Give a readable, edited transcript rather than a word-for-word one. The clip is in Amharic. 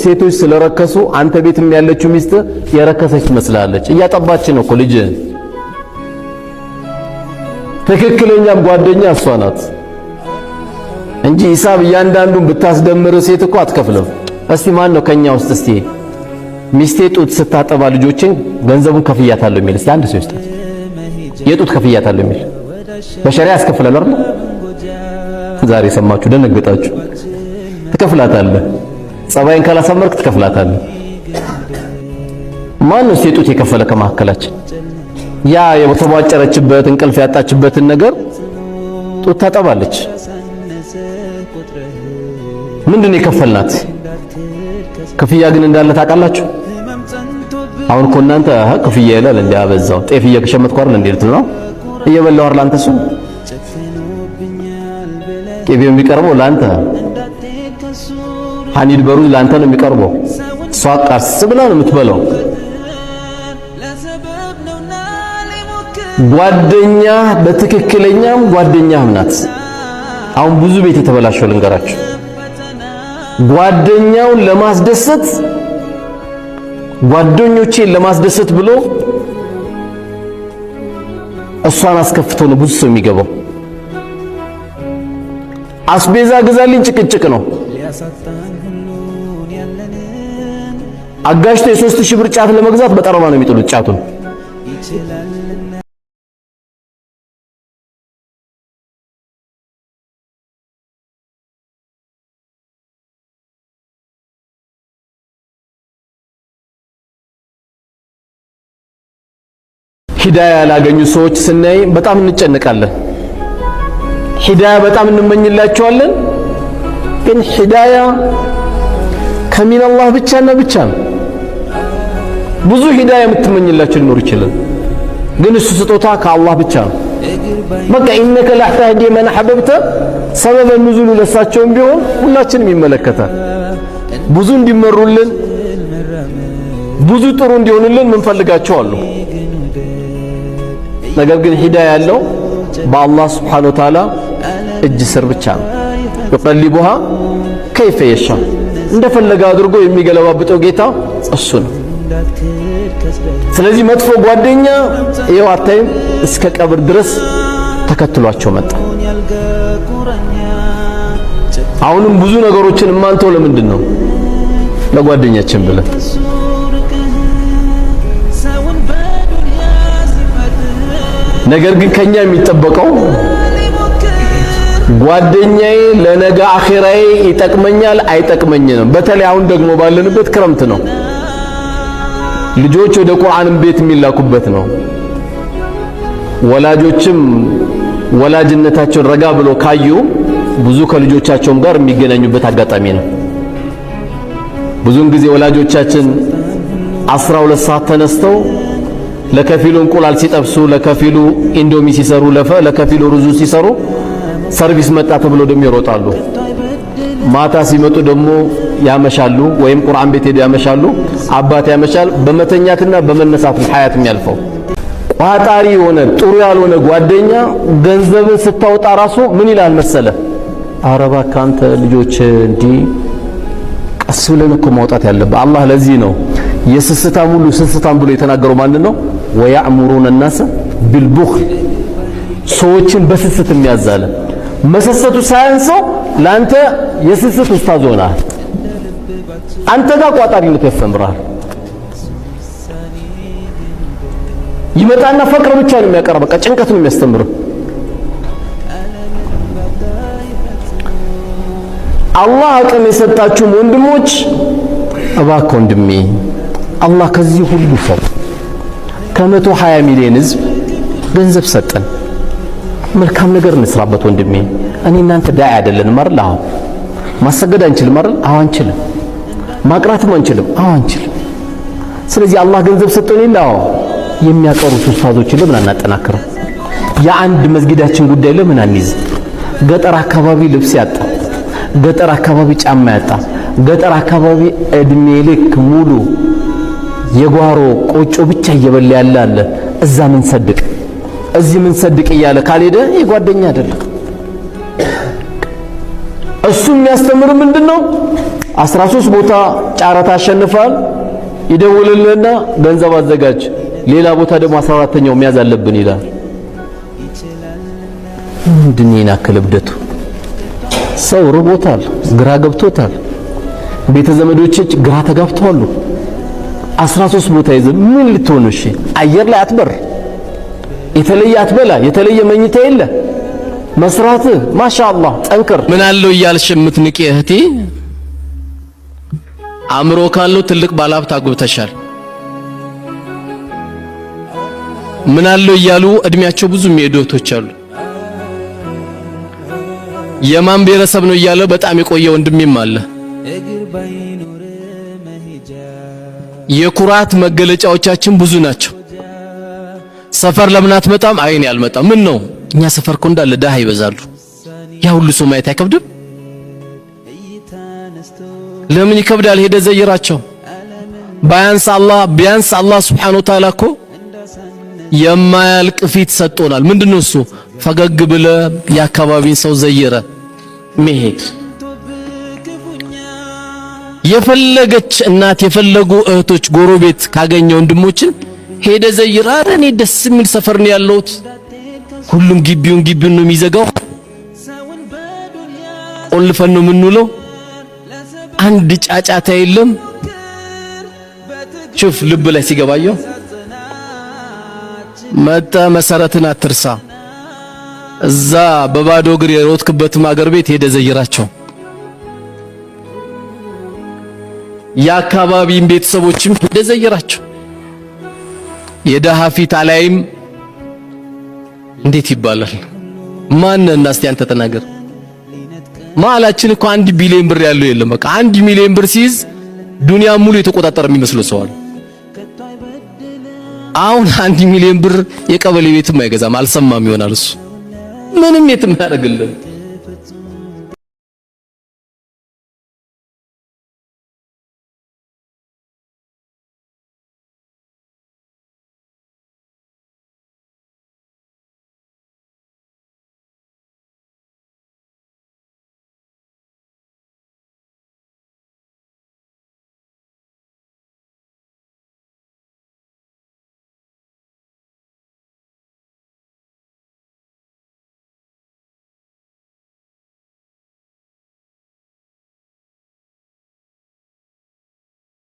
ሴቶች ስለረከሱ አንተ ቤትም ያለችው ሚስት የረከሰች ትመስላለች። እያጠባች ነው እኮ ልጅ። ትክክለኛም ጓደኛ እሷ ናት እንጂ ሂሳብ እያንዳንዱን ብታስደምር ሴት እኮ አትከፍልም። እስቲ ማን ነው ከኛ ውስጥ እስቲ ሚስቴ ጡት ስታጠባ ልጆችን ገንዘቡን ከፍያታለሁ የሚል እስቲ አንድ ሰው ይስጣት። የጡት ከፍያታለሁ የሚል በሸሪዓ ያስከፍላል አይደል? ዛሬ ሰማችሁ ደነገጣችሁ። ትከፍላታለህ። ጸባይን ካላሰመርክ ትከፍላታለህ። ማን ነው ሴጡት የከፈለ ከመካከላችን? ያ የተቧጨረችበት እንቅልፍ ያጣችበትን ነገር ጡት ታጠባለች። ምንድነው የከፈልናት? ክፍያ ግን እንዳለ ታውቃላችሁ? አሁን እኮ እናንተ ክፍያ ይላል እንዴ? አበዛው። ጤፍ እየከሸመትኩ አይደል እንዴ ልትል ነው? እየበላው አይደል አንተ? እሱ ቅቤው የሚቀርበው ለአንተ፣ ሐኒድ በሩዝ ለአንተ ነው የሚቀርበው። እሷ ቃስ ብላ ነው የምትበላው። ጓደኛ በትክክለኛም ጓደኛም ናት። አሁን ብዙ ቤት የተበላሸው ልንገራችሁ። ጓደኛውን ለማስደሰት ጓደኞቼን ለማስደሰት ብሎ እሷን አስከፍቶ ነው ብዙ ሰው የሚገባው። አስቤዛ ግዛልኝ ጭቅጭቅ ነው። አጋሽቶ የ3000 ብር ጫት ለመግዛት በጠረባ ነው የሚጥሉት ጫቱን። ሂዳያ ያላገኙ ሰዎች ስናይ በጣም እንጨነቃለን። ሂዳያ በጣም እንመኝላቸዋለን። ግን ሂዳያ ከሚነላህ ብቻና ብቻ ነው። ብዙ ሂዳያ የምትመኝላቸው ሊኖር ይችላል፣ ግን እሱ ስጦታ ከአላህ ብቻ ነው። በቃ ኢነከ ላህተህዲ መን አሕበብተ ሰበበ ኑዙሉ ለሳቸውም ቢሆን ሁላችንም ይመለከታል። ብዙ እንዲመሩልን ብዙ ጥሩ እንዲሆኑልን ምንፈልጋቸው አሉ። ነገር ግን ሂዳያ ያለው በአላህ ስብሓነሁ ወተዓላ እጅ ስር ብቻ ነው። ይቀልቡሃ ከይፈ የሻ እንደፈለገ አድርጎ የሚገለባብጠው ጌታ እሱ ነው። ስለዚህ መጥፎ ጓደኛ ይኸው አታይም፣ እስከ ቀብር ድረስ ተከትሏቸው መጣ። አሁንም ብዙ ነገሮችን ማንተው ለምንድን ነው? ለጓደኛችን ብለን። ነገር ግን ከኛ የሚጠበቀው ጓደኛዬ ለነገ አኺራዬ ይጠቅመኛል አይጠቅመኝም። በተለይ አሁን ደግሞ ባለንበት ክረምት ነው። ልጆች ወደ ቁርአን ቤት የሚላኩበት ነው። ወላጆችም ወላጅነታቸውን ረጋ ብሎ ካዩ ብዙ ከልጆቻቸውም ጋር የሚገናኙበት አጋጣሚ ነው። ብዙውን ጊዜ ወላጆቻችን 12 ሰዓት ተነስተው ለከፊሉ እንቁላል ሲጠብሱ፣ ለከፊሉ ኢንዶሚ ሲሰሩ፣ ለከፊሉ ሩዙ ሲሰሩ ሰርቪስ መጣ ተብሎ ደግሞ ይሮጣሉ። ማታ ሲመጡ ደግሞ ያመሻሉ፣ ወይም ቁርአን ቤት ሄደው ያመሻሉ። አባት ያመሻል። በመተኛትና በመነሳት ሐያት የሚያልፈው ቋጣሪ የሆነ ጥሩ ያልሆነ ጓደኛ ገንዘብን ስታወጣ ራሱ ምን ይላል መሰለ? ኧረ እባክህ አንተ ልጆች እንዲህ ቀስ ብለን እኮ ማውጣት ያለብህ። አላህ ለዚህ ነው የስስታም ሁሉ ስስታም ብሎ የተናገረው ማን ነው? ወያእሙሩነ الناس بالبخل ሰዎችን በስስት የሚያዛለ መሰሰቱ ሳያንሰው ላንተ የስስት ኡስታዝ ሆነሃል። አንተ ጋር ቋጣሪነት ያስተምራል። ይመጣና ፈቅር ብቻ ነው የሚያቀርበው፣ በቃ ጭንቀት ነው የሚያስተምረው። አላህ አቅም የሰጣችሁ ወንድሞች እባክህ ወንድሜ አላህ ከዚህ ሁሉ ሰው ከ120 ሚሊዮን ህዝብ ገንዘብ ሰጠን። መልካም ነገር እንስራበት ወንድሜ። እኔ እናንተ ዳዒ አይደለንም አይደል? አዎ። ማሰገድ አንችልም አይደል? አዎ አንችልም። ማቅራትም አንችልም? አዎ አንችልም። ስለዚህ አላህ ገንዘብ ሰጠን ይላል። አዎ። የሚያቀሩት ኡስታዞችን ለምን አናጠናክረው? የአንድ መስጊዳችን ጉዳይ ለምን አንይዝ? ገጠር አካባቢ ልብስ ያጣ፣ ገጠር አካባቢ ጫማ ያጣ፣ ገጠር አካባቢ እድሜ ልክ ሙሉ የጓሮ ቆጮ ብቻ እየበላ ያለ አለ። እዛ ምን ሰድቅ እዚህ ምን ሰድቅ እያለ ካልሄደ የጓደኛ አይደለም። እሱ የሚያስተምር ምንድነው? 13 ቦታ ጫረታ አሸንፋል። ይደውልልህና ገንዘብ አዘጋጅ፣ ሌላ ቦታ ደግሞ 14ኛው መያዝ አለብን ይላል። ምንድነው የናከለ እብደቱ? ሰው ርቦታል፣ ግራ ገብቶታል። ቤተ ዘመዶች ግራ ተጋብተዋል። 13 ቦታ ይዘ ምን ልትሆን? እሺ አየር ላይ አትበር፣ የተለየ አትበላ፣ የተለየ መኝታ የለ። መስራት ማሻአላህ ጠንክር። ምን አለው እያልሽ የምትንቂ እህቴ፣ አእምሮ ካለው ትልቅ ባለሀብት አግብተሻል። ምን አለው እያሉ እድሜያቸው ብዙ የሚሄዱ እህቶች አሉ። የማን ብሔረሰብ ነው እያለ በጣም የቆየ ወንድሜም አለ። የኩራት መገለጫዎቻችን ብዙ ናቸው። ሰፈር ለምን አትመጣም? አይኔ አልመጣም። ምን ነው እኛ ሰፈር እኮ እንዳለ ዳህ ይበዛሉ። ያ ሁሉ ሰው ማየት አይከብድም? ለምን ይከብዳል? ሄደ ዘይራቸው። ቢያንስ አላህ ሱብሓነሁ ወተዓላ እኮ የማያልቅ ፊት ሰጥቶናል። ምንድነው እሱ? ፈገግ ብለ የአካባቢን ሰው ዘይረ መሄድ። የፈለገች እናት የፈለጉ እህቶች ጎረቤት ካገኘ ወንድሞችን ሄደ ዘይራ። እኔ ደስ የሚል ሰፈር ነው ያለሁት። ሁሉም ግቢውን ነው የሚዘጋው። ቆልፈን ነው የምንውለው። አንድ ጫጫታ የለም። ሹፍ ልብ ላይ ሲገባየው መጣ። መሰረትን አትርሳ። እዛ በባዶ እግር የሮጥክበት ማገር ቤት ሄደ ዘይራቸው። የአካባቢን ቤተሰቦችም ሄደ ዘይራቸው። የደሃ ፊት አላይም እንዴት ይባላል? ማንና እስቲ አንተ ተናገር። ማላችን እኮ 1 ቢሊዮን ብር ያለው የለም። በቃ 1 ሚሊዮን ብር ሲይዝ ዱንያ ሙሉ የተቆጣጠረ የሚመስለው ሰው አለ። አሁን 1 ሚሊዮን ብር የቀበሌ ቤትም አይገዛም። አልሰማም ይሆናል እሱ ምንም የትም ያደርግልን።